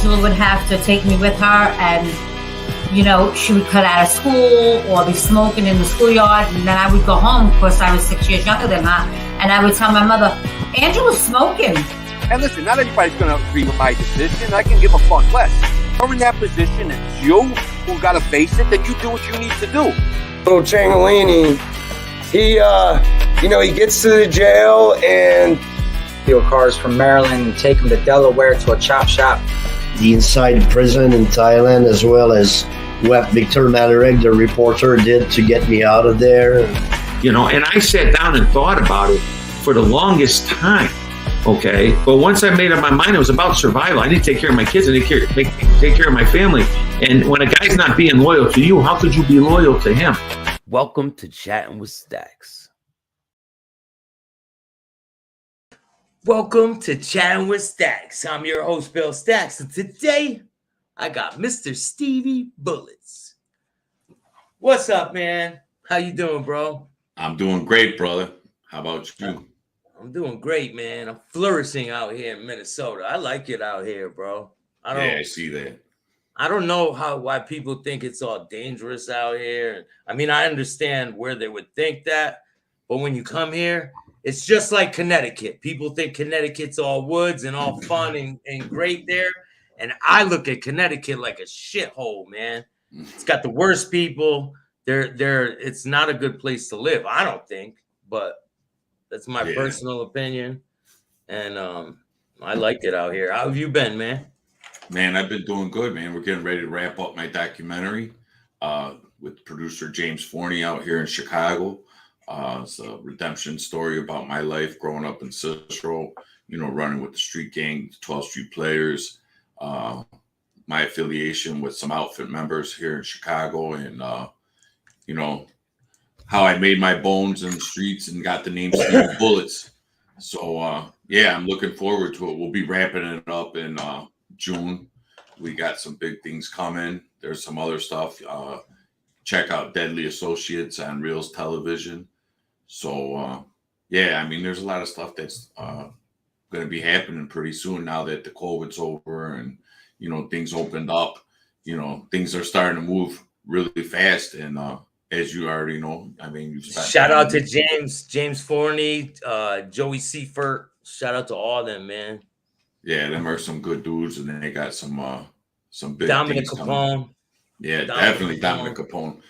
Angela would have to take me with her, and she would cut out of school or be smoking in the schoolyard, and then I would go home. Of course, I was 6 years younger than her, and I would tell my mother, Angela's smoking. And listen, not everybody's going to agree with my decision. I can give a fuck less. You're in that position, it's you who got to face it, then you do what you need to do. Little Changolini, he gets to the jail and steal cars from Maryland and take them to Delaware to a chop shop. The inside prison in Thailand, as well as what Victor Malarek, the reporter, did to get me out of there. And I sat down and thought about it for the longest time. Okay, but once I made up my mind, it was about survival. I need to take care of my kids and take care of my family. And when a guy's not being loyal to you, how could you be loyal to him? Welcome to Chattin with Staxx. Welcome to Chattin with Staxx. I'm your host, Bill Staxx, and today I got Mr. Stevie Bullets. What's up, man? How you doing, bro? I'm doing great, brother. How about you? I'm doing great, man. I'm flourishing out here in Minnesota. I like it out here, bro. I see that. I don't know why people think it's all dangerous out here. I mean, I understand where they would think that, but when you come here, it's just like Connecticut. People think Connecticut's all woods and all fun and great there. And I look at Connecticut like a shithole, man. It's got the worst people. It's not a good place to live, I don't think, but that's my personal opinion. And I like it out here. How have you been, man? Man, I've been doing good, man. We're getting ready to wrap up my documentary with producer James Forney out here in Chicago. It's a redemption story about my life growing up in Cicero, running with the street gang, 12th Street Players, my affiliation with some outfit members here in Chicago, and, how I made my bones in the streets and got the name Stevie Bullets. So, I'm looking forward to it. We'll be wrapping it up in June. We got some big things coming. There's some other stuff. Check out Deadly Associates on Reels Television. So, there's a lot of stuff that's going to be happening pretty soon now that the COVID's over and, things opened up. Things are starting to move really fast. And as you already know, shout out to James Forney, Joey Seifert. Shout out to all of them, man. Yeah, them are some good dudes, and then they got some big Dominic Capone. Yeah, definitely Dominic Capone.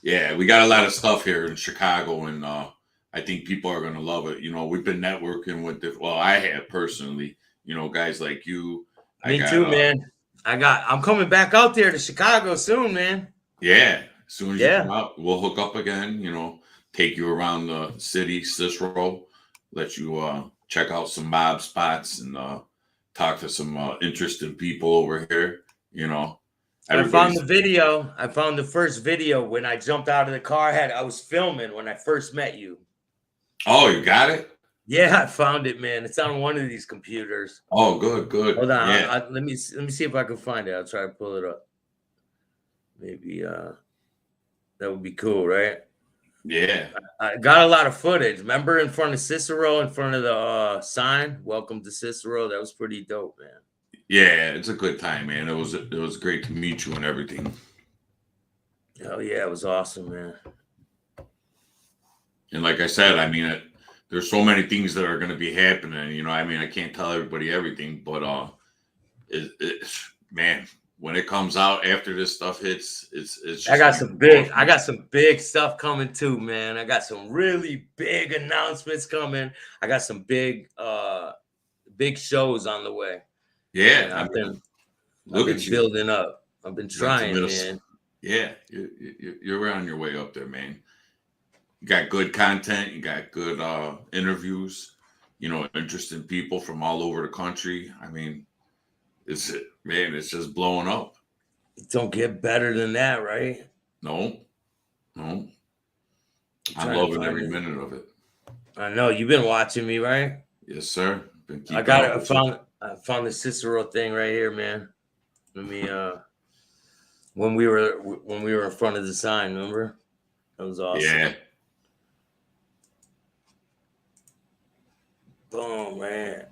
Yeah, we got a lot of stuff here in Chicago, and I think people are gonna love it. We've been networking with I have personally, guys like you. Me too, man. I'm coming back out there to Chicago soon, man. Yeah, as soon as you come out, we'll hook up again. Take you around the city, Cicero, let you check out some mob spots and talk to some interesting people over here. I found the video. I found the first video when I jumped out of the car. I was filming when I first met you. Oh, you got it? Yeah, I found it, man. It's on one of these computers. Oh, good. Hold on. Yeah. Let me see if I can find it. I'll try to pull it up. Maybe that would be cool, right? Yeah. I got a lot of footage. Remember in front of Cicero, in front of the sign, "Welcome to Cicero." That was pretty dope, man. Yeah, it's a good time, man. It was great to meet you and everything. Oh yeah, it was awesome, man. And like I said, there's so many things that are going to be happening. I can't tell everybody everything, but man, when it comes out after this stuff hits, it's just I got some big stuff coming too, man. I got some really big announcements coming. I got some big shows on the way. Yeah, I've been building up. I've been trying, man. Yeah, you're on your way up there, man. You got good content. You got good interviews. Interesting people from all over the country. It's just blowing up. It don't get better than that, right? No. I'm loving every minute of it. I know you've been watching me, right? Yes, sir. I got it. I found the Cicero thing right here, man. Let me when we were in front of the sign, remember? That was awesome. Yeah. Boom, man.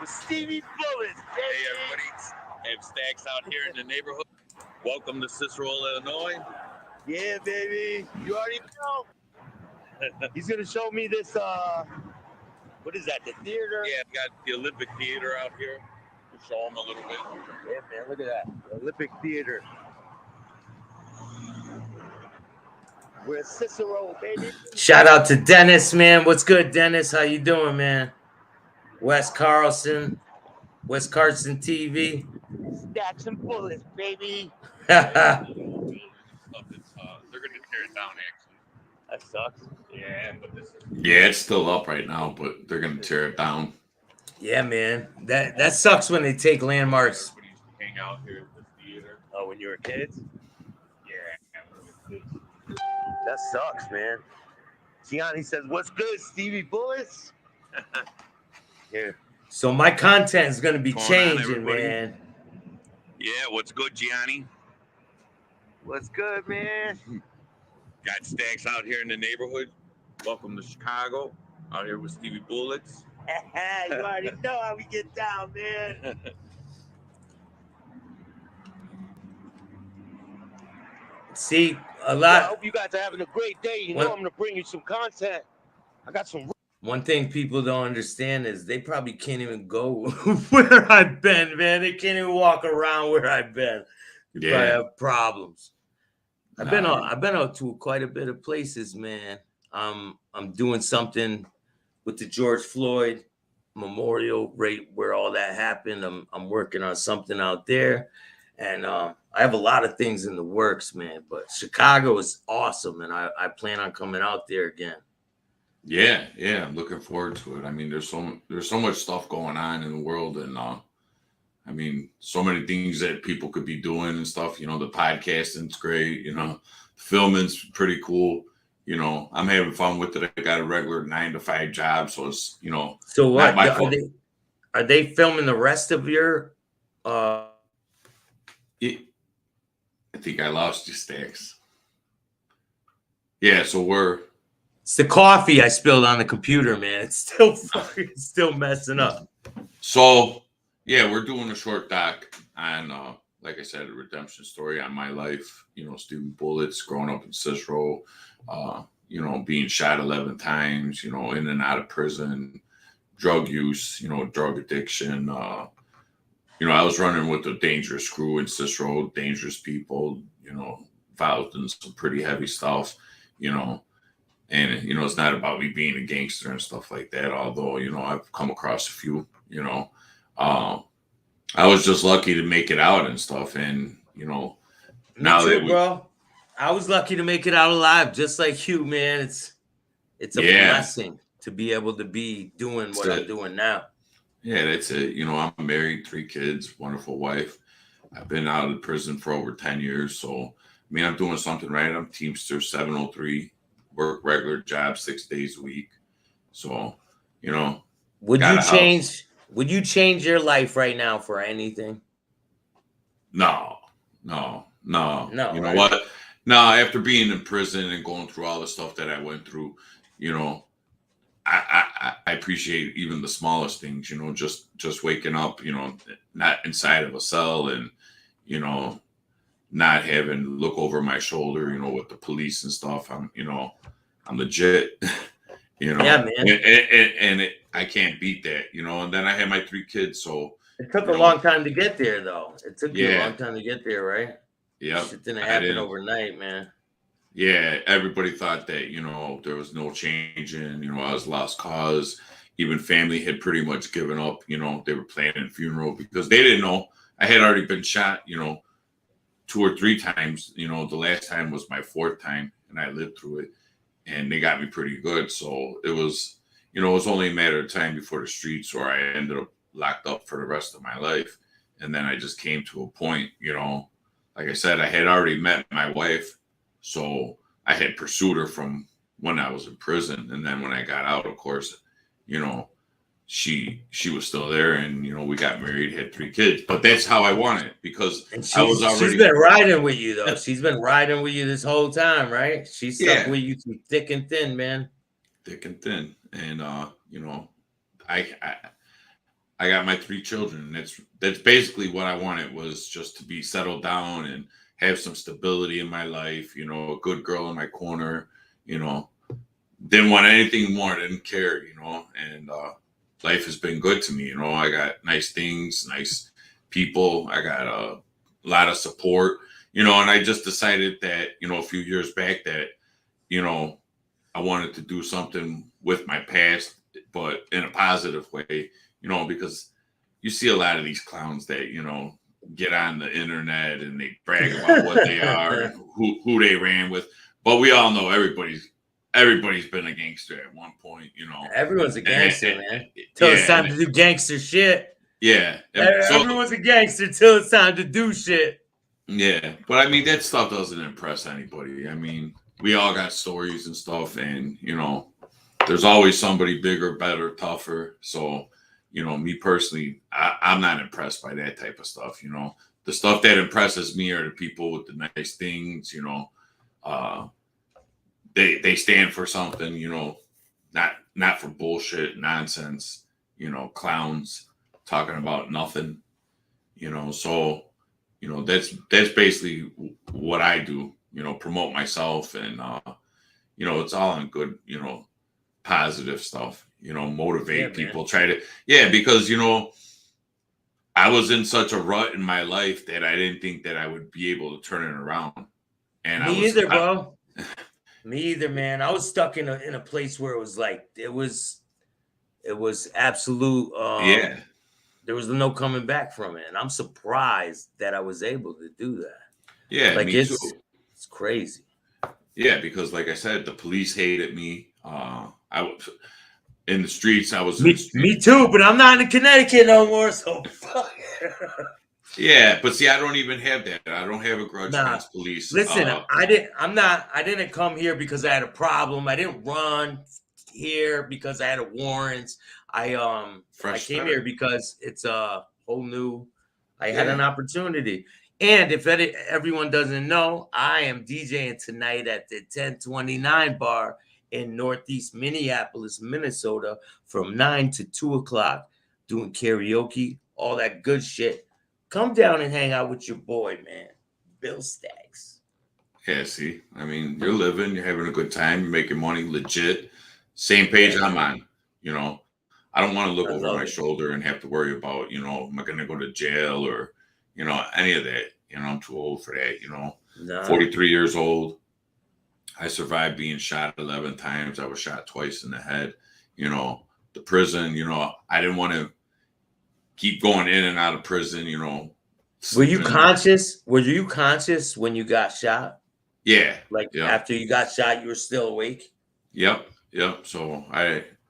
with Stevie Bullets, baby. Hey, everybody. I have Staxx out here in the neighborhood. Welcome to Cicero, Illinois. Yeah, baby. You already know. He's gonna show me this. What is that? The theater? Yeah, we got the Olympic Theater out here. We'll show them a little bit. Yeah, man. Look at that. The Olympic Theater. We're at Cicero, baby. Shout out to Dennis, man. What's good, Dennis? How you doing, man? Wes Carlson TV. Stacks and bullets, baby. They're going to tear it down, actually. That sucks. Yeah, but this is... Yeah, it's still up right now, but they're gonna tear it down. Yeah, man. That sucks when they take landmarks. Everybody's hang out here at the theater. Oh, when you were kids? Yeah. That sucks, man. Gianni says, "What's good, Stevie Bullets?" Here. So my content is gonna be Going on, changing, everybody? man. Yeah, what's good, Gianni? What's good, man? Got Staxx out here in the neighborhood. Welcome to Chicago. Out here with Stevie Bullets. You already know how we get down, man. See, a I lot. hope you guys are having a great day. You know What- I'm gonna bring you some content. I got some. One thing people don't understand is they probably can't even go where I've been, man. They can't even walk around where I've been. They probably have problems. I've been out to quite a bit of places, man. I'm doing something with the George Floyd Memorial, right where all that happened. I'm working on something out there, and I have a lot of things in the works, man. But Chicago is awesome, and I plan on coming out there again. Yeah, I'm looking forward to it. I mean, there's so much stuff going on in the world, and I mean, so many things that people could be doing and stuff. You know, the podcasting's great. You know, filming's pretty cool. You know, I'm having fun with it. I got a regular 9-to-5 job, so it's, you know. So what not my are fault. they filming the rest of your? I think I lost you, Staxx. Yeah, so we're. It's the coffee I spilled on the computer, man. It's still messing up. So yeah, we're doing a short doc on, like I said, a redemption story on my life. You know, Stevie Bullets, growing up in Cicero, you know, being shot 11 times, you know, in and out of prison, drug use, you know, drug addiction. You know, I was running with a dangerous crew in Cicero, dangerous people, you know, involved in some pretty heavy stuff, you know. And, you know, it's not about me being a gangster and stuff like that, although, you know, I've come across a few, you know. I was just lucky to make it out and stuff. And, you know, now Me too, that bro. I was lucky to make it out alive, just like you, man. It's a blessing to be able to be doing what I'm doing now. Yeah, that's it. You know, I'm married, 3 kids, wonderful wife. I've been out of prison for over 10 years. So, I mean, I'm doing something right. I'm Teamster 703, work regular job 6 days a week. So, you know. Would you change your life right now for anything? No. You know right? what? No, after being in prison and going through all the stuff that I went through, you know, I appreciate even the smallest things, you know, just waking up, you know, not inside of a cell and, you know, not having to look over my shoulder, you know, with the police and stuff. I'm legit, you know. Yeah, man. And I can't beat that, you know. And then I had my 3 kids, so it took a long time to get there, though. It took you a Yeah. long time to get there, right? yeah, It didn't happen overnight, man. Yeah, everybody thought that, you know, there was no change in, you know, I was lost cause. Even family had pretty much given up, you know, they were planning a funeral because they didn't know I had already been shot, you know, 2 or 3 times. You know, the last time was my 4th time and I lived through it and they got me pretty good. So it was, you know, it was only a matter of time before the streets or I ended up locked up for the rest of my life. And then I just came to a point, you know, like I said, I had already met my wife. So I had pursued her from when I was in prison. And then when I got out, of course, you know, she was still there and, you know, we got married, had 3 kids, but that's how I want it because I was already. She's been riding with you though. She's been riding with you this whole time, right? She stuck with you through thick and thin, man. Thick and thin. And, you know, I got my 3 children. That's basically what I wanted, was just to be settled down and have some stability in my life. You know, a good girl in my corner. You know, didn't want anything more. Didn't care. You know, and life has been good to me. You know, I got nice things, nice people. I got a lot of support. You know, and I just decided that, you know, a few years back that, you know, I wanted to do something with my past, but in a positive way. You know, because you see a lot of these clowns that, you know, get on the internet and they brag about what they are and who they ran with. But we all know everybody's been a gangster at one point, you know. Everyone's a gangster, man. Till it's time to do gangster shit. Yeah. Everyone's a gangster till it's time to do shit. Yeah. But I mean, that stuff doesn't impress anybody. I mean, we all got stories and stuff, and, you know, there's always somebody bigger, better, tougher. So, you know, me personally, I'm not impressed by that type of stuff. You know, the stuff that impresses me are the people with the nice things. You know, they stand for something. You know, not for bullshit, nonsense. You know, clowns talking about nothing. You know, so, you know, that's basically what I do. You know, promote myself, and you know, it's all in good, you know, positive stuff. You know, motivate people, because, you know, I was in such a rut in my life that I didn't think that I would be able to turn it around. And Me either, bro. Me either, man. I was stuck in a place where it was like, it was absolute. Yeah. There was no coming back from it. And I'm surprised that I was able to do that. Yeah, like me it's too. It's crazy. Yeah, because like I said, the police hated me. I was in the streets. I was me too, but I'm not in Connecticut no more. So fuck. Yeah, but see, I don't even have that. I don't have a grudge against police. Listen, I didn't come here because I had a problem. I didn't run here because I had a warrant. I came here because it's a whole new. I had an opportunity. And if everyone doesn't know, I am DJing tonight at the 1029 bar in Northeast Minneapolis, Minnesota, from 9 to 2 o'clock, doing karaoke, all that good shit. Come down and hang out with your boy, man, Bill Staxx. Yeah, see, I mean, you're living, you're having a good time, you're making money, legit. Same page I'm on, you know. I don't want to look over my shoulder and have to worry about, you know, am I going to go to jail or, you know, any of that. You know, I'm too old for that, you know. 43 years old. I survived being shot 11 times. I was shot twice in the head. You know, the prison, you know, I didn't want to keep going in and out of prison, you know. Were you conscious? Were you conscious when you got shot? Yeah. Like after you got shot, you were still awake? Yep. So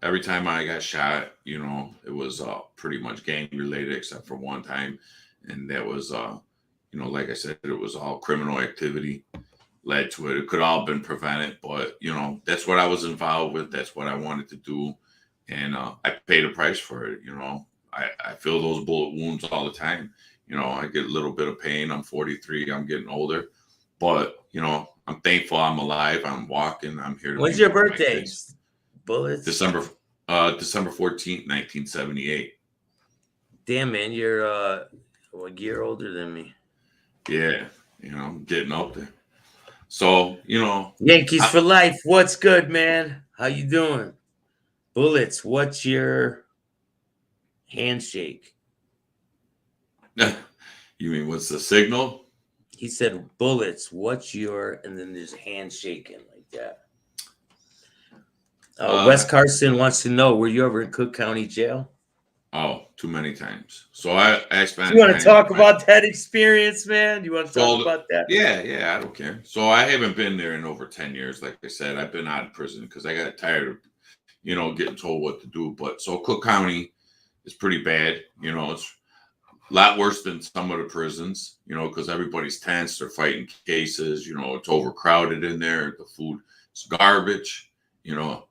every time I got shot, you know, it was pretty much gang related except for one time. And that was, you know, like I said, it was all criminal activity led to it. It could all have been prevented, but, you know, that's what I was involved with. That's what I wanted to do. And I paid a price for it. You know, I feel those bullet wounds all the time. You know, I get a little bit of pain. I'm 43. I'm getting older. But, you know, I'm thankful I'm alive. I'm walking. I'm here. When's your birthday? Bullets? December 14th, 1978. Damn, man, you're a year older than me. Yeah, you know, I'm getting up there. So, you know, Yankees for life. What's good, man? How you doing? Bullets, what's your handshake? You mean what's the signal? He said, Bullets, what's your, and then there's handshaking like that. Wes Carson wants to know, were you ever in Cook County Jail? Oh, too many times. So I spent. You want to talk about that experience, man? You want to talk about that? Yeah, I don't care. So I haven't been there in over 10 years. Like I said, I've been out of prison because I got tired of, you know, getting told what to do. But so Cook County is pretty bad. You know, it's a lot worse than some of the prisons, you know, because everybody's tense. They're fighting cases. You know, it's overcrowded in there. The food is garbage. You know,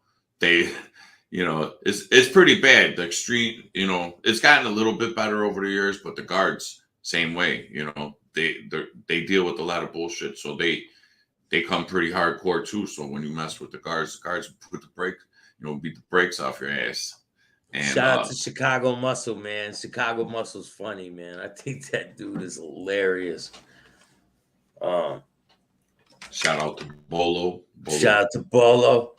you know, it's pretty bad. The extreme, you know, it's gotten a little bit better over the years, but the guards, same way, you know, they deal with a lot of bullshit. So they come pretty hardcore too. So when you mess with the guards put the brake, you know, beat the brakes off your ass. And Shout out to Chicago Muscle, man. Chicago Muscle's funny, man. I think that dude is hilarious. shout out to Bolo. Shout out to Bolo.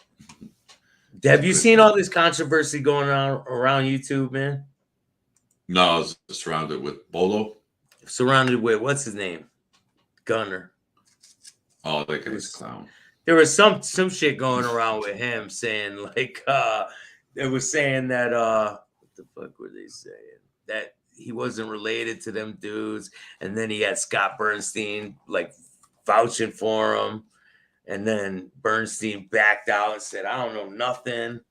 Have you seen all this controversy going on around YouTube, man? No, I was surrounded with Bolo. Surrounded with what's his name? Gunner. Oh, that guy's a clown. There was some shit going around with him saying like it was saying that what the fuck were they saying? That he wasn't related to them dudes, and then he had Scott Bernstein like vouching for him, and then Bernstein backed out and said, "I don't know nothing."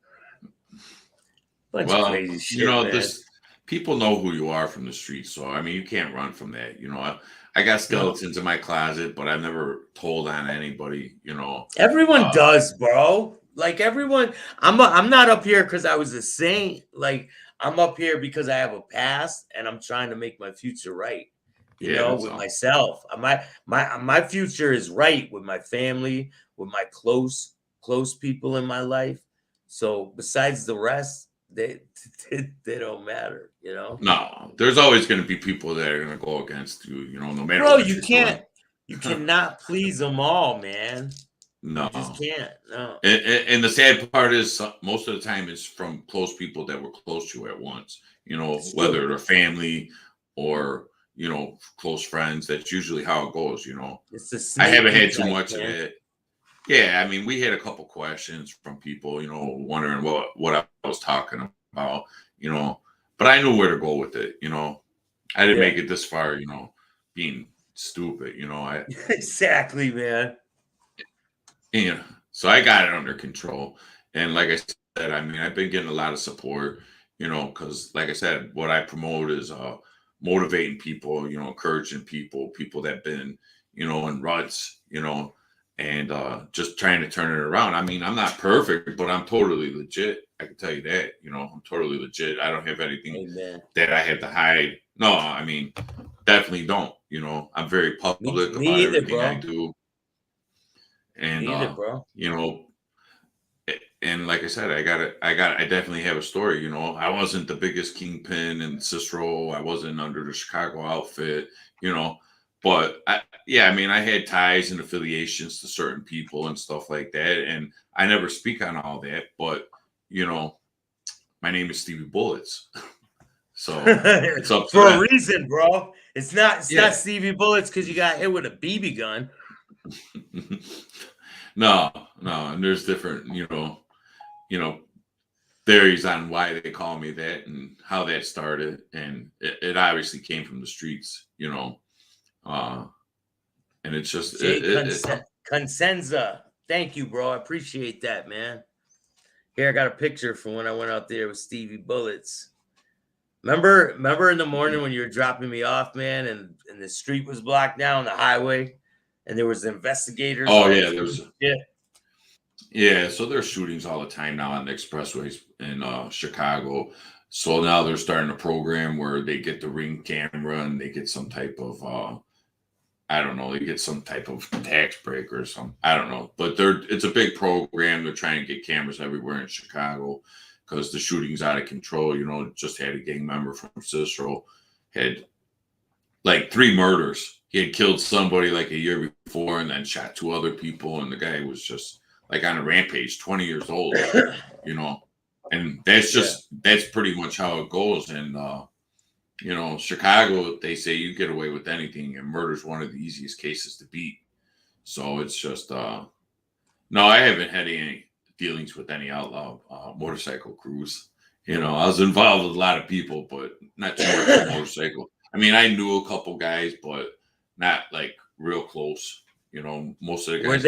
Bunch of crazy shit, you know, man. this people know who you are from the streets, so I mean, you can't run from that. You know, I got skeletons in my closet, but I've never told on anybody. You know, everyone does, bro. Like everyone, I'm not up here because I was a saint. Like I'm up here because I have a past and I'm trying to make my future right. You know, with myself. My future is right with my family, with my close people in my life. So besides the rest, they don't matter, you know. No, there's always going to be people that are going to go against you. You know, no matter. Bro, what you can't. You cannot please them all, man. No, you just can't. No. And the sad part is, most of the time, it's from close people that were close to you at once. You know, whether they're family or, you know, close friends. That's usually how it goes. You know, I haven't had too much of it. Yeah, I mean, we had a couple questions from people, you know, wondering what I was talking about, you know, but I knew where to go with it, you know. I didn't make it this far, you know, being stupid, you know. Exactly, man. Yeah, so I got it under control, and like I said, I mean, I've been getting a lot of support, you know, because like I said, what I promote is motivating people, you know, encouraging people that been, you know, in ruts, you know. And just trying to turn it around. I mean, I'm not perfect, but I'm totally legit. I can tell you that. You know, I'm totally legit. I don't have anything that I have to hide. No, I mean, definitely don't. You know, I'm very public about everything I do. And you know, and like I said, I definitely have a story. You know, I wasn't the biggest kingpin in Cicero. I wasn't under the Chicago outfit. You know. But I mean, I had ties and affiliations to certain people and stuff like that. And I never speak on all that. But, you know, my name is Stevie Bullets. So it's up to for them. a reason, bro. It's not Stevie Bullets because you got hit with a BB gun. No. And there's different, you know, theories on why they call me that and how that started. And it obviously came from the streets, you know. And it's just Consenza. Thank you, bro. I appreciate that, man. Here I got a picture from when I went out there with Stevie Bullets. Remember in the morning when you were dropping me off, man, and the street was blocked down, the highway, and there was investigators. Oh yeah, yeah. So there's shootings all the time now on the expressways in Chicago. So now they're starting a program where they get the Ring camera and they get some type of I don't know, they get some type of tax break or something. I don't know. But it's a big program. They're trying to get cameras everywhere in Chicago because the shooting's out of control. You know, just had a gang member from Cicero had like 3 murders. He had killed somebody like a year before and then shot 2 other people. And the guy was just like on a rampage, 20 years old, you know. And that's pretty much how it goes. And, you know, Chicago, they say you get away with anything, and murder's one of the easiest cases to beat. So it's just, no, I haven't had any dealings with any outlaw motorcycle crews. You know, I was involved with a lot of people, but not too much with motorcycle. I mean, I knew a couple guys, but not like real close. You know, most of the guys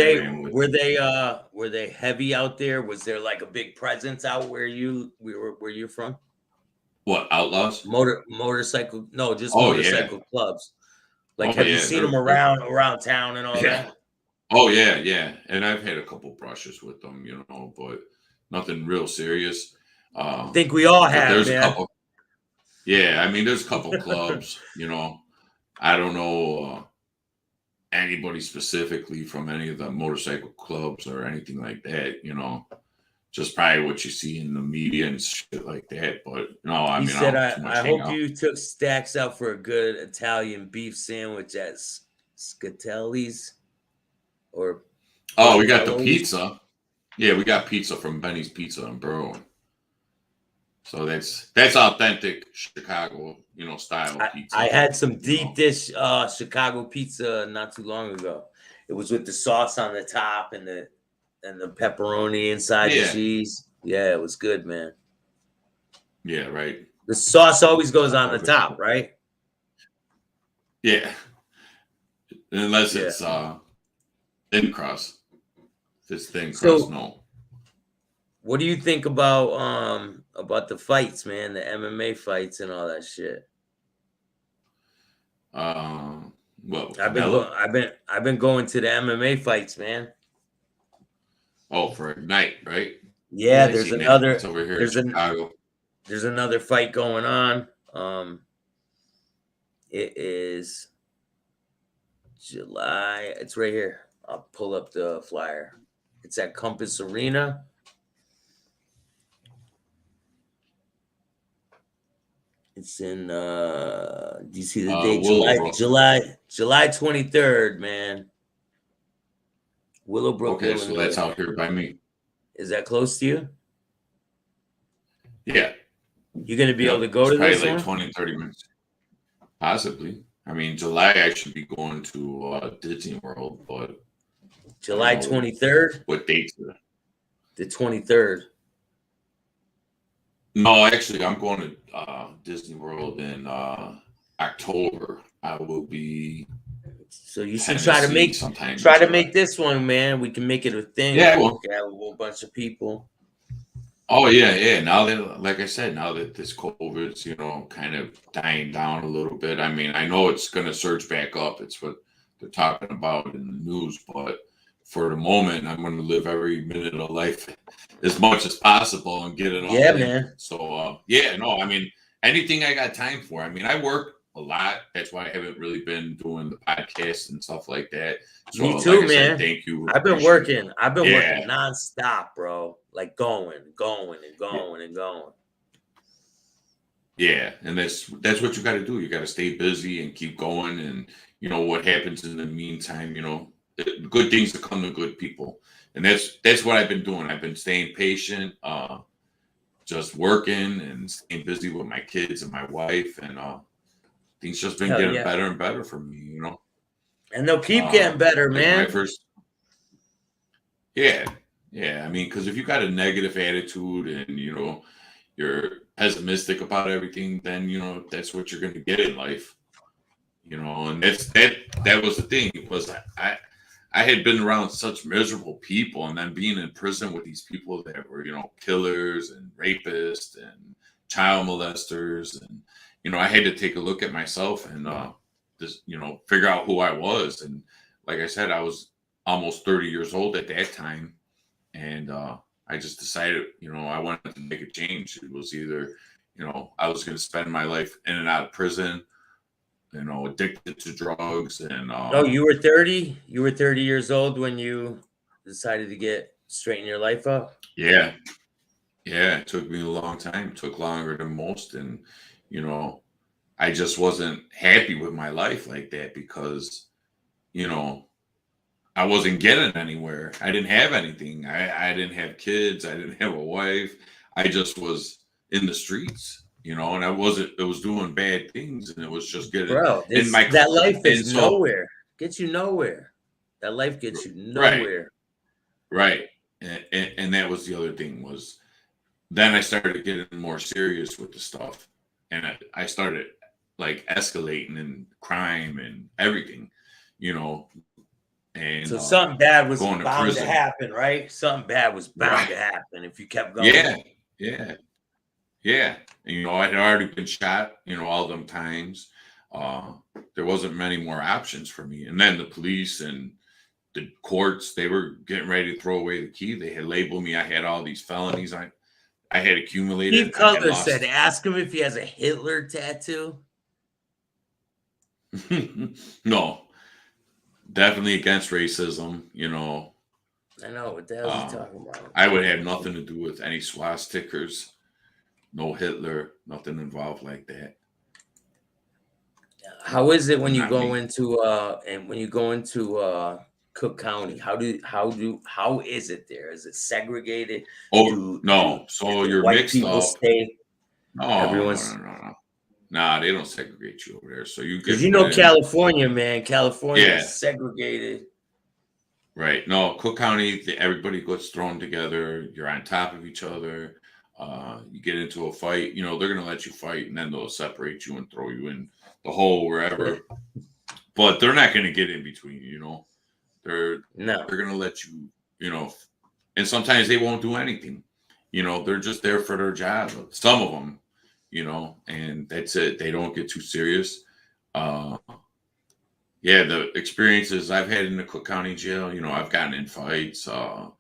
were they heavy out there? Was there like a big presence out where you're from? What, outlaws? Motorcycle? No, just motorcycle clubs. Like, have you seen them around town and all that? Oh yeah. And I've had a couple brushes with them, you know, but nothing real serious. I think we all have. There's a couple. Yeah, I mean, there's a couple clubs. You know, I don't know anybody specifically from any of the motorcycle clubs or anything like that. You know, just probably what you see in the media and shit like that. But no, I He mean, said, I don't too much I hang hope out. you took Staxx out for a good Italian beef sandwich at Scatelli's or Oh, we got the Portello's. pizza. Yeah, we got pizza from Benny's Pizza in Berwyn. So that's authentic Chicago, style pizza. I had some deep dish Chicago pizza not too long ago. It was with the sauce on the top and the pepperoni inside the cheese. Yeah, it was good, man. Yeah, right. The sauce always goes on the top, right? Yeah. Unless it's thin crust. If it's thin crust, no. What do you think about the fights, man? The MMA fights and all that shit. Well, I've been going to the MMA fights, man. Oh, for Ignite, right? Yeah, there's another. It's over here in Chicago. There's another fight going on. It is July. It's right here. I'll pull up the flyer. It's at Compass Arena. It's in do you see the date? July 23rd, man. Willowbrook. Okay, so that's out here by me. Is that close to you? Yeah. You're gonna be able to go to this probably one? like 20, 30 minutes. Possibly. I mean, July I should be going to Disney World, but July 23rd? What date is it? The 23rd. No, actually, I'm going to Disney World in October. I will be. So you should try to make this one, man. We can make it a thing. Yeah, we well, can have a whole bunch of people. Oh yeah. Now that, like I said, now that this COVID's kind of dying down a little bit. I mean, I know it's going to surge back up. It's what they're talking about in the news, but for the moment, I'm going to live every minute of life as much as possible and get it all. Yeah, in. man. So I mean, anything I got time for. I mean, I work a lot. That's why I haven't really been doing the podcast and stuff like that. So, Me too, man. said, thank you. I've been working nonstop, bro. Like going. Yeah, and that's what you got to do. You got to stay busy and keep going. And what happens in the meantime. Good things that come to good people, and that's what I've been doing. I've been staying patient, just working and staying busy with my kids and my wife, and things just been getting better and better for me. And they'll keep getting better, man. Yeah. I mean, because if you got a negative attitude and you're pessimistic about everything, then that's what you're going to get in life. And that was the thing, was I had been around such miserable people, and then being in prison with these people that were killers and rapists and child molesters, and I had to take a look at myself and just figure out who I was. And like I said, I was almost 30 years old at that time, and I just decided I wanted to make a change. It was either I was going to spend my life in and out of prison, addicted to drugs, and oh, you were 30? You were 30 years old when you decided to straighten your life up? Yeah, it took me a long time. It took longer than most, and I just wasn't happy with my life like that because I wasn't getting anywhere. I didn't have anything. I didn't have kids. I didn't have a wife. I just was in the streets. And it was doing bad things, and it was just getting. Bro, that life is nowhere. Gets you nowhere. That life gets you nowhere. Right. And that was the other thing, was then I started getting more serious with the stuff, and I started like escalating in crime and everything, And so something bad was bound to happen, right? Something bad was bound to happen if you kept going. Yeah. And, I had already been shot, all them times. There wasn't many more options for me. And then the police and the courts, they were getting ready to throw away the key. They had labeled me. I had all these felonies I had accumulated. Steve Cutler said, ask him if he has a Hitler tattoo. No, definitely against racism, I know what the hell is he talking about. I would have nothing to do with any swastikas, no Hitler, nothing involved like that. How is it when you Not go me. into Cook County? How is it there? Is it segregated? Oh no, Do so the you're white mixed people up. stay? No, Everyone's no. Nah, they don't segregate you over there. So you because get you put know in. California, man. California Yeah. is segregated. Right. No, Cook County, everybody gets thrown together. You're on top of each other. You get into a fight, you know, they're going to let you fight and then they'll separate you and throw you in the hole wherever. But they're not going to get in between you, you know. They're going to let you, you know, and sometimes they won't do anything. You know, they're just there for their job. Some of them, you know, and that's it. They don't get too serious. Yeah, the experiences I've had in the Cook County jail, you know, I've gotten in fights. There are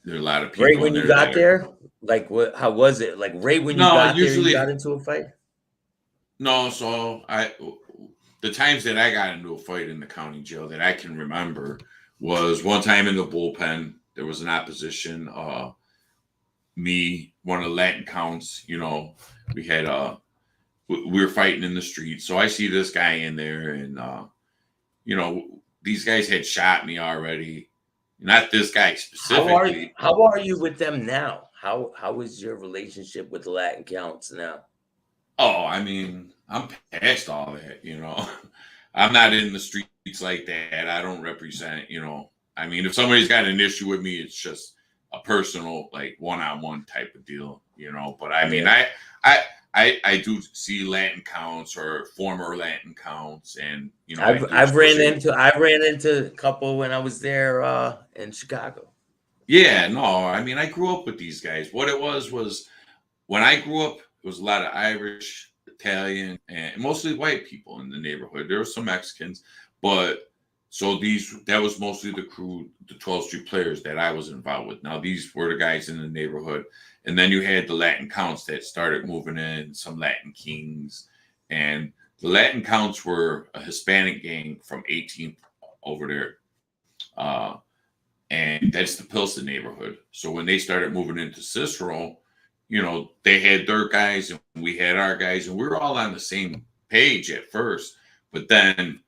a lot of people Right when in you there got there, like what? How was it? Like right when you No, got there, you usually got into a fight. no. So the times that I got into a fight in the county jail that I can remember was one time in the bullpen. There was an opposition. Me, one of the Latin counts. You know, we had we were fighting in the street. So I see this guy in there, and you know, these guys had shot me already. Not this guy specifically. How are you with them now? How is your relationship with the Latin counts now? Oh, I mean, I'm past all that, you know. I'm not in the streets like that. I don't represent, you know. I mean, if somebody's got an issue with me, it's just a personal, like one-on-one type of deal, you know. But I mean, I do see Latin counts or former Latin counts, and you know, I've ran into a couple when I was there in Chicago. Yeah, no, I mean, I grew up with these guys. What it was when I grew up, it was a lot of Irish, Italian, and mostly white people in the neighborhood. There were some Mexicans, but so that was mostly the crew, the 12th Street Players that I was involved with. Now, these were the guys in the neighborhood. And then you had the Latin counts that started moving in, some Latin Kings. And the Latin counts were a Hispanic gang from 18th over there. And that's the Pilsen neighborhood. So when they started moving into Cicero, you know, they had their guys and we had our guys, and we were all on the same page at first. But then,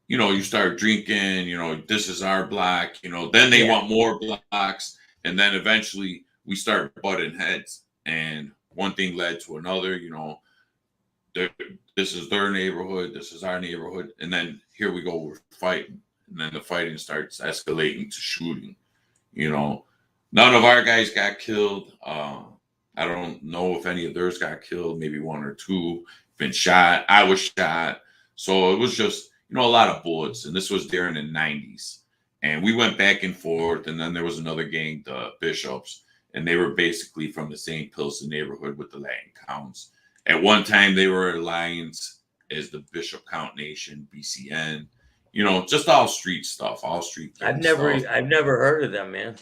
you know, you start drinking, you know, this is our block, you know, then they want more blocks. And then eventually we start butting heads. And one thing led to another, you know, this is their neighborhood, this is our neighborhood. And then here we go, we're fighting. And then the fighting starts escalating to shooting. You know, none of our guys got killed. I don't know if any of theirs got killed, maybe one or two been shot. I was shot. So it was just, you know, a lot of bullets. And this was during the 90s. And we went back and forth. And then there was another gang, the Bishops. And they were basically from the same Pilsen neighborhood with the Latin counts. At one time, they were alliance as the Bishop Count Nation, BCN. You know, just all street stuff, all street. I've never heard of them, man.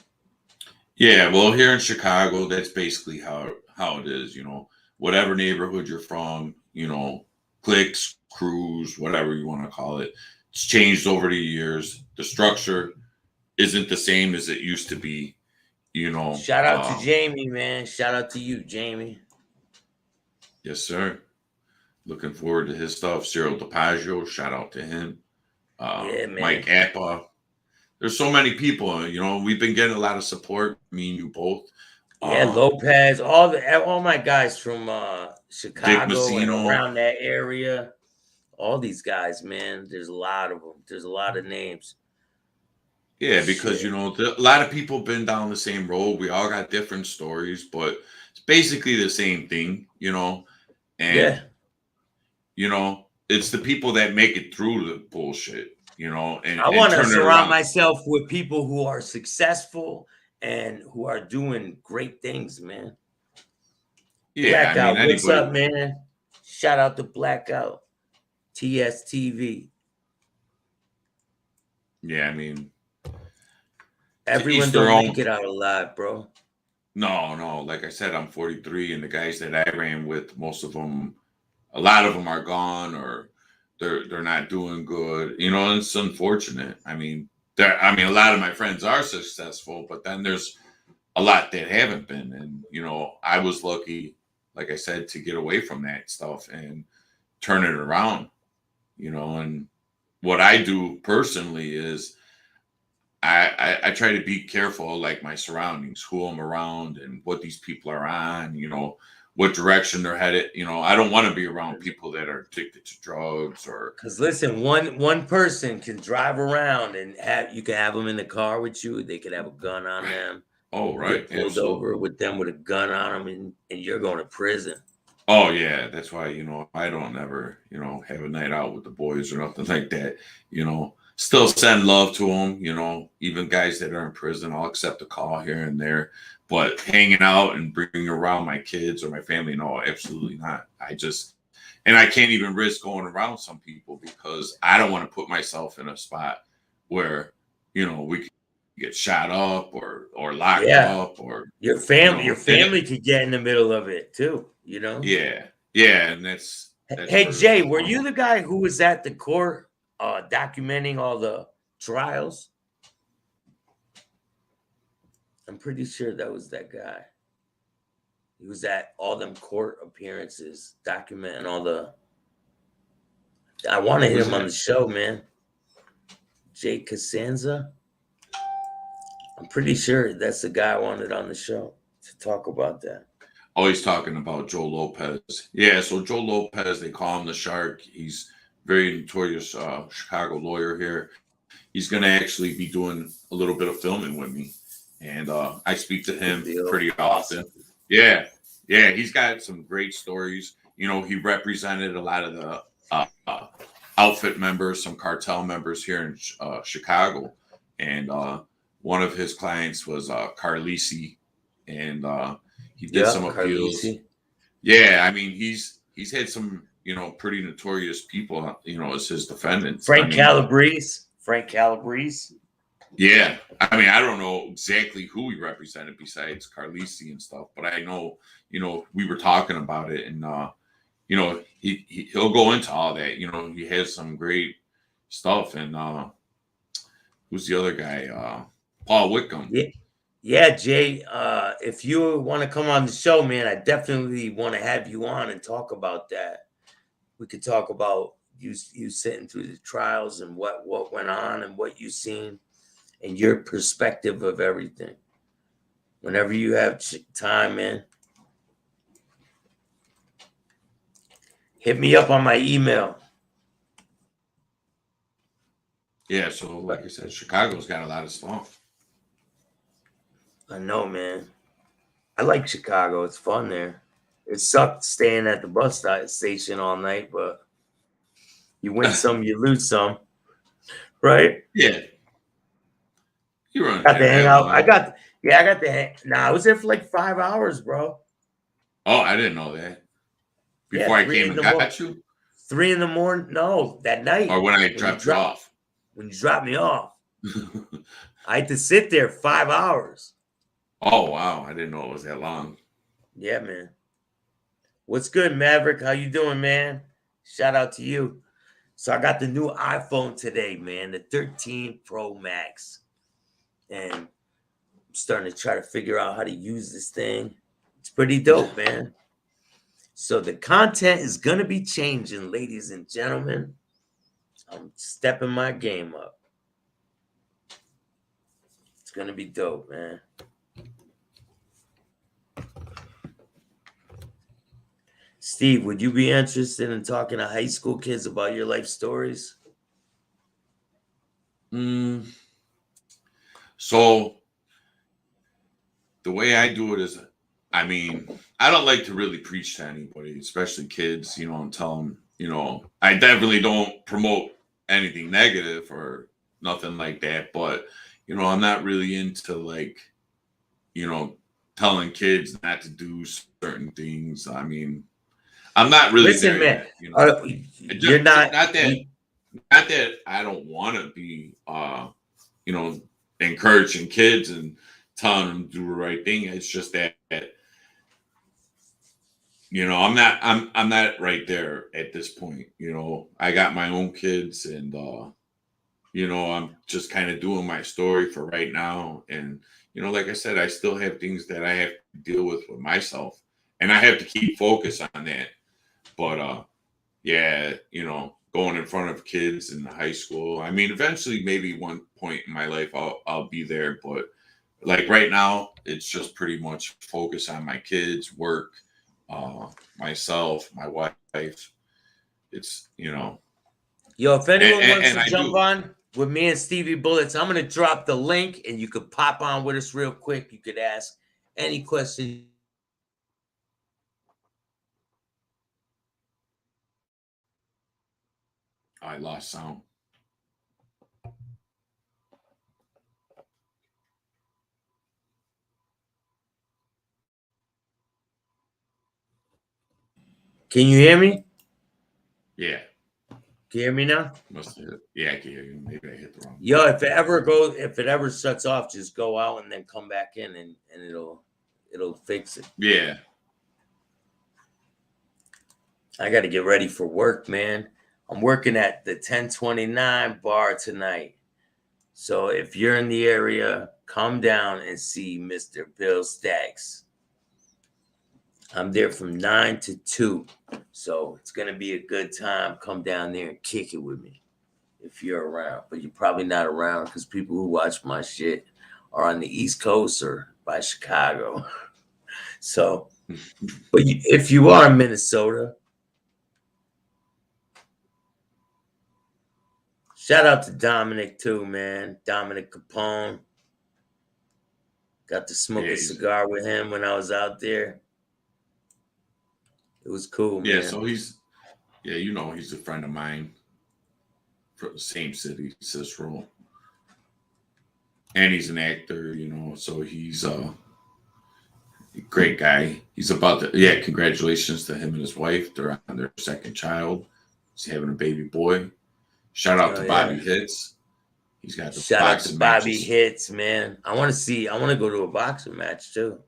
Yeah, well, here in Chicago, that's basically how it is. You know, whatever neighborhood you're from, you know, cliques, crews, whatever you want to call it, it's changed over the years. The structure isn't the same as it used to be. You know. Shout out to Jamie, man. Shout out to you, Jamie. Yes, sir. Looking forward to his stuff. Cyril DePaggio, shout out to him. Yeah, man. Mike Appa. There's so many people, you know, we've been getting a lot of support, me and you both. Yeah, Lopez, all my guys from Chicago and around that area. All these guys, man. There's a lot of them. There's a lot of names. Yeah, because, you know, a lot of people have been down the same road. We all got different stories, but it's basically the same thing, you know. And, you know, it's the people that make it through the bullshit, you know. And I want to surround myself with people who are successful and who are doing great things, man. Yeah, Blackout, I mean, what's up, man? Shout out to Blackout, TSTV. Yeah, I mean, everyone don't make it out alive, bro. No. Like I said, I'm 43, and the guys that I ran with, most of them, a lot of them are gone or they're not doing good. You know, it's unfortunate. I mean, I mean, a lot of my friends are successful, but then there's a lot that haven't been. And, you know, I was lucky, like I said, to get away from that stuff and turn it around, you know. And what I do personally is I try to be careful, like my surroundings, who I'm around and what these people are on, you know, what direction they're headed. You know, I don't want to be around people that are addicted to drugs or. Because listen, one person can drive around and you can have them in the car with you. They could have a gun on them. Oh, right. Get pulled over with them with a gun on them, and you're going to prison. Oh yeah, that's why, you know, I don't ever, you know, have a night out with the boys or nothing like that. You know, still send love to them. You know, even guys that are in prison, I'll accept a call here and there. But hanging out and bringing around my kids or my family, no, absolutely not. And I can't even risk going around some people because I don't want to put myself in a spot where, you know, we could get shot up or locked up, or your family, you know, your family could get in the middle of it too, you know? Yeah. And that's hey, Jay, were you the guy who was at the court documenting all the trials? I'm pretty sure that was that guy. He was at all them court appearances, documenting all the. I want to hit him on the show, man. Jay Costanza. I'm pretty sure that's the guy I wanted on the show to talk about that. Oh, he's talking about Joe Lopez. Yeah, so Joe Lopez, they call him the Shark. He's very notorious Chicago lawyer here. He's going to actually be doing a little bit of filming with me. And I speak to him pretty often. Yeah, he's got some great stories. You know, he represented a lot of the outfit members, some cartel members here in Chicago. And one of his clients was Carlisi. And he did some appeals. Carlisi. Yeah, I mean, he's had some, you know, pretty notorious people, you know, as his defendants. Frank Calabrese. Yeah, I mean, I don't know exactly who he represented besides Carlisi and stuff, but I know, you know, we were talking about it, and you know, he'll go into all that. You know, he has some great stuff, and who's the other guy? Paul Whitcomb. Yeah, Jay. If you want to come on the show, man, I definitely want to have you on and talk about that. We could talk about you sitting through the trials and what went on and what you've seen and your perspective of everything. Whenever you have time, man, hit me up on my email. Yeah, so like I said, Chicago's got a lot of stuff. I know, man. I like Chicago. It's fun there. It sucked staying at the bus station all night, but you win some, you lose some, right? Yeah. You were got to hang out. I got to hang. Nah, I was there for like 5 hours, bro. Oh, I didn't know that. Before I came and got you? 3 a.m. No, that night. Or when I dropped you off. When you dropped me off. I had to sit there 5 hours. Oh, wow. I didn't know it was that long. Yeah, man. What's good, Maverick? How you doing, man? Shout out to you. So I got the new iPhone today, man, the 13 Pro Max. And I'm starting to try to figure out how to use this thing. It's pretty dope, man. So the content is going to be changing, ladies and gentlemen. I'm stepping my game up. It's going to be dope, man. Steve, would you be interested in talking to high school kids about your life stories? So the way I do it is, I mean, I don't like to really preach to anybody, especially kids, you know, and tell them, you know, I definitely don't promote anything negative or nothing like that. But, you know, I'm not really into like, you know, telling kids not to do certain things. I mean, I'm not really. Listen, man, yet, you know? You're not that I don't want to be, you know, encouraging kids and telling them to do the right thing. It's just that, you know, I'm not right there at this point. You know, I got my own kids, and I'm just kind of doing my story for right now. And, like I said, I still have things that I have to deal with myself. And I have to keep focus on that. But, yeah, going in front of kids in high school. I mean, eventually, maybe one point in my life, I'll be there. But like right now, it's just pretty much focus on my kids, work, myself, my wife. It's Yo, if anyone wants and to I jump do. on with me and Stevie Bullets, I'm gonna drop the link, and you could pop on with us real quick. You could ask any question. I lost sound. Can you hear me? Yeah. Can you hear me now? Must have. Yeah, I can hear you. Maybe I hit the wrong. Yo, if it ever shuts off, just go out and then come back in, and it'll fix it. Yeah. I got to get ready for work, man. I'm working at the 1029 bar tonight. So if you're in the area, come down and see Mr. Bill Staxx. I'm there from 9 to 2. So it's going to be a good time. Come down there and kick it with me if you're around. But you're probably not around because people who watch my shit are on the East Coast or by Chicago. So, but if you are in Minnesota, shout out to Dominic too, man. Dominic Capone. Got to smoke a cigar with him when I was out there. It was cool, man. Yeah, so he's a friend of mine from the same city, Cicero. And he's an actor, so he's a great guy. He's about to, congratulations to him and his wife. They're on their second child. He's having a baby boy. Shout out to Bobby Hits. He's got the shout out to Bobby matches. Hits, man. I want to go to a boxing match too.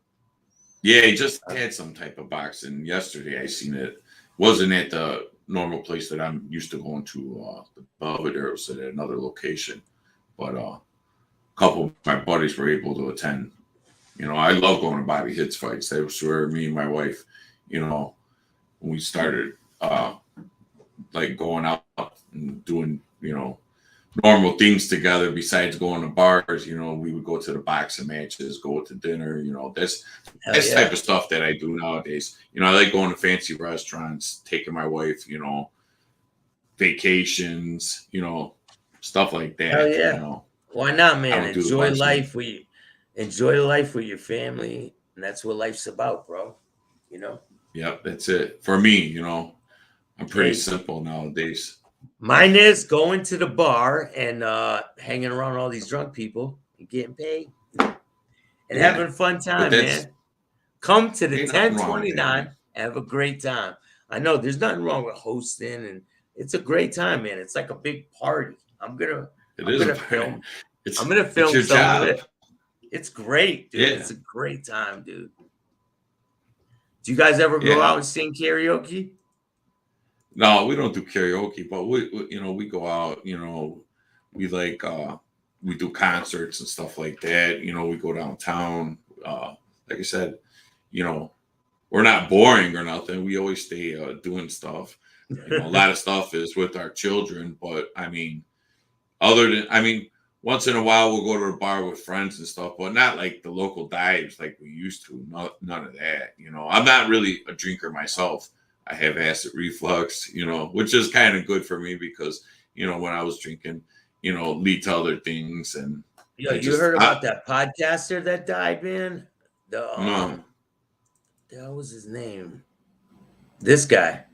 Yeah, he just had some type of boxing yesterday. I seen it. Wasn't at the normal place that I'm used to going to, the Belvedere. It was at another location. But a couple of my buddies were able to attend. I love going to Bobby Hits fights. They were me and my wife, when we started like going out and doing, normal things together besides going to bars. We would go to the boxing matches, go to dinner. That's type of stuff that I do nowadays. I like going to fancy restaurants, taking my wife, vacations, stuff like that. Hell yeah. Why not, man? Enjoy life with your family, and that's what life's about, bro. Yep, that's it for me. I'm pretty simple nowadays. Mine is going to the bar and hanging around all these drunk people and getting paid and having a fun time, man. Come to the 1029, have a great time. I know there's nothing wrong with hosting, and it's a great time, man. It's like a big party. I'm gonna film some of it. It's great, dude. It's a great time, dude. Do you guys ever go out and sing karaoke? No, we don't do karaoke, but we go out, we like, we do concerts and stuff like that. We go downtown. Like I said, we're not boring or nothing. We always stay doing stuff. A lot of stuff is with our children, but once in a while we'll go to a bar with friends and stuff, but not like the local dives like we used to. None of that. I'm not really a drinker myself. I have acid reflux, which is kind of good for me because, when I was drinking, lead to other things. And you heard about that podcaster that died, man? No. What was his name? This guy.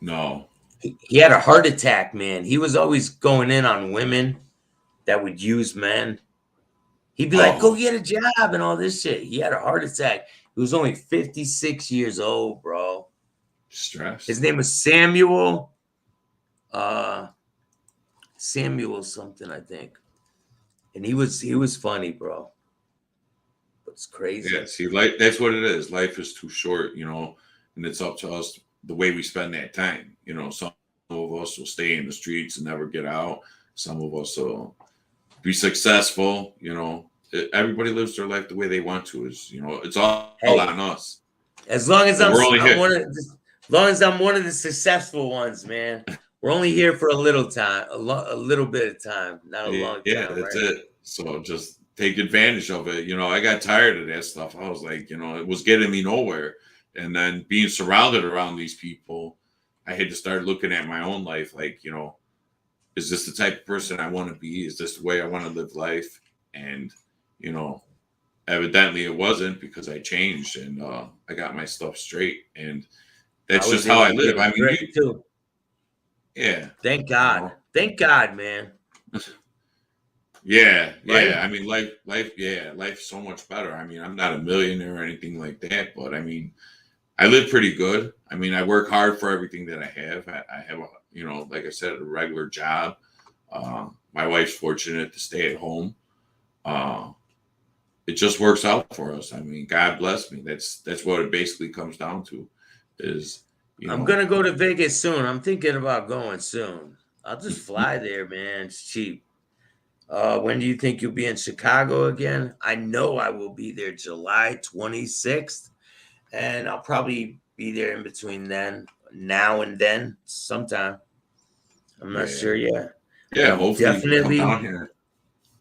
No. He had a heart attack, man. He was always going in on women that would use men. He'd be like, go get a job and all this shit. He had a heart attack. He was only 56 years old, bro. Stress. His name was Samuel. Samuel something, I think. And he was funny, bro. But it's crazy. Yeah, see, that's what it is. Life is too short, and it's up to us the way we spend that time. Some of us will stay in the streets and never get out. Some of us will be successful. Everybody lives their life the way they want to. It's all on us. As long as And I'm one of the successful ones, man. We're only here for a little time, a little bit of time, not a long time. Yeah, that's it. So just take advantage of it. I got tired of that stuff. I was like, it was getting me nowhere. And then being surrounded around these people, I had to start looking at my own life like, is this the type of person I want to be? Is this the way I want to live life? And, evidently it wasn't, because I changed and I got my stuff straight. And that's just how I live. I mean, too. Yeah. Thank God. Thank God, man. Yeah. Right? I mean, life's so much better. I mean, I'm not a millionaire or anything like that, but I mean, I live pretty good. I mean, I work hard for everything that I have. I have like I said, a regular job. My wife's fortunate to stay at home. It just works out for us. I mean, God bless me. That's what it basically comes down to. I'm gonna go to Vegas soon. I'm thinking about going soon. I'll just fly there, man. It's cheap. When do you think you'll be in Chicago again? I know I will be there July 26th, and I'll probably be there in between now and then, sometime. I'm not sure yet. Yeah, hopefully definitely. Come down here.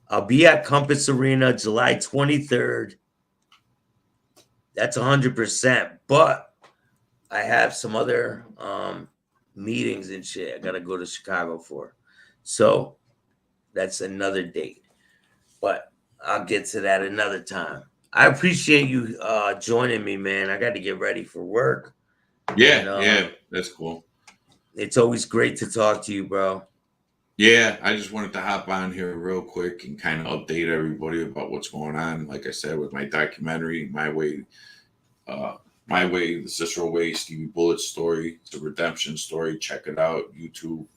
I'll be at Compass Arena July 23rd. That's 100%. But I have some other meetings and shit I gotta go to Chicago for. So that's another date. But I'll get to that another time. I appreciate you joining me, man. I got to get ready for work. Yeah, that's cool. It's always great to talk to you, bro. Yeah, I just wanted to hop on here real quick and kind of update everybody about what's going on. Like I said, with my documentary, My Way, The Cicero Way, Stevie Bullet's story. It's a redemption story. Check it out. YouTube.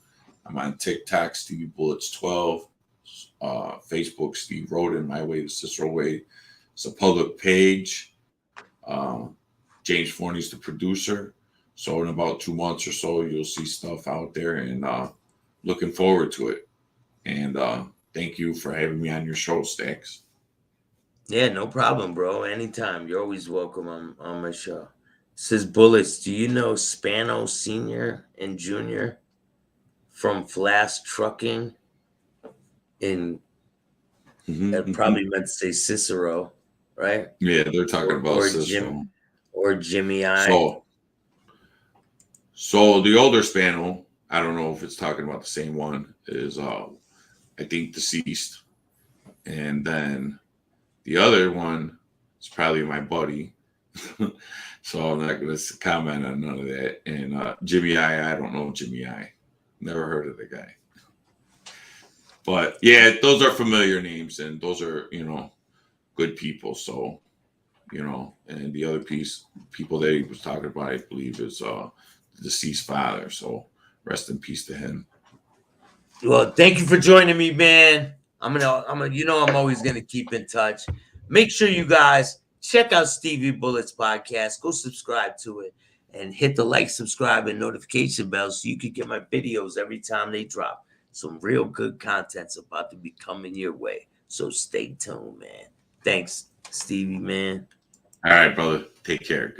I'm on TikTok, Stevie Bullets 12. Facebook, Steve Roden, My Way, The Cicero Way. It's a public page. James Forney's the producer. So in about 2 months or so, you'll see stuff out there, and looking forward to it. And thank you for having me on your show, Staxx. Yeah, no problem, bro. Anytime. You're always welcome on my show. It says Bullets. Do you know Spano Sr. and Jr. from Flash Trucking? That probably meant to say Cicero, right? Yeah, they're talking about Cicero. Or Jimmy I. So the older Spano, I don't know if it's talking about the same one, is I think deceased. And then the other one is probably my buddy. So I'm not going to comment on none of that. And Jimmy I don't know Jimmy I. Never heard of the guy. But yeah, those are familiar names, and those are, good people. So, and the other people that he was talking about, I believe, is the deceased father. So rest in peace to him. Well, thank you for joining me, man. I'm always gonna keep in touch. Make sure you guys check out Stevie Bullets podcast. Go subscribe to it and hit the like, subscribe, and notification bell so you can get my videos every time they drop. Some real good content's about to be coming your way. So stay tuned, man. Thanks, Stevie, man. All right, brother. Take care. Good night.